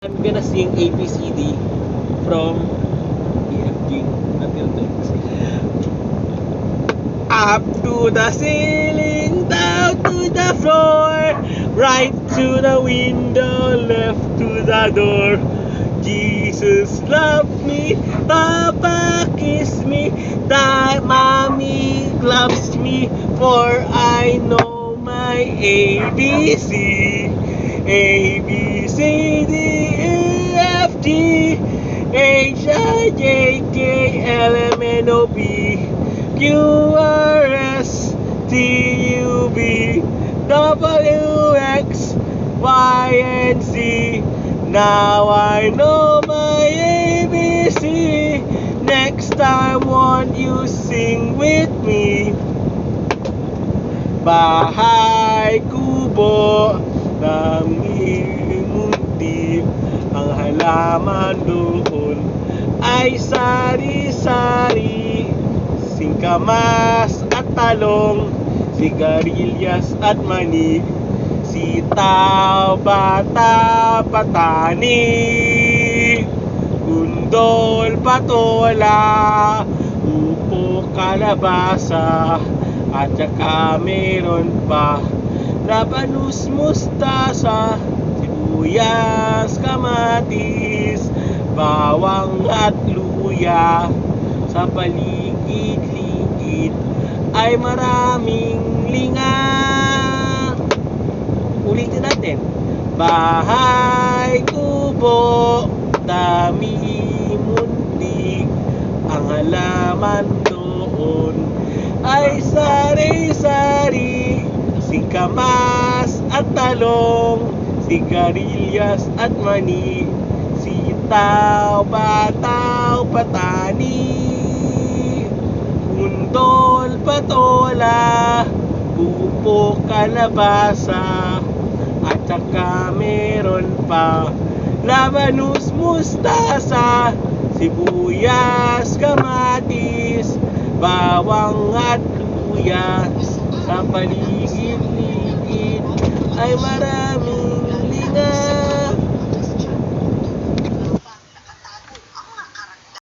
I'm gonna sing ABCD from EFG until the up to the ceiling, down to the floor, right to the window, left to the door. Jesus loved me, Papa kissed me, that Mommy loves me, for I know my ABC. A, B, C, D, E, F, G, H, I, J, K, L, M, N, O, P, Q, R, S, T, U, V, W, X, Y, and Z. Now I know my ABC. Next time won't you sing with me? Bahay kubo, namimundi, ang halaman doon ay sari-sari, singkamas at talong, sigarilyas at mani, sitaw, bata, patani, gundol, patola, upo, kalabasa, at saka meron pa labanus, mustasa, sibuyas, kamatis, bawang at luya. Sa paligid-ligid ay maraming linga. Ulitin natin. Bahay kubo, dami muntik, ang halaman doon ay sari-sari, singkamas at talong, sigarilyas at mani, sitaw, bataw, patani, gundol, patola, upo, kalabasa, at saka meron pa labanus, mustasa, sibuyas, kamatis, bawang at luya. Sa paligid-ligid ay maraming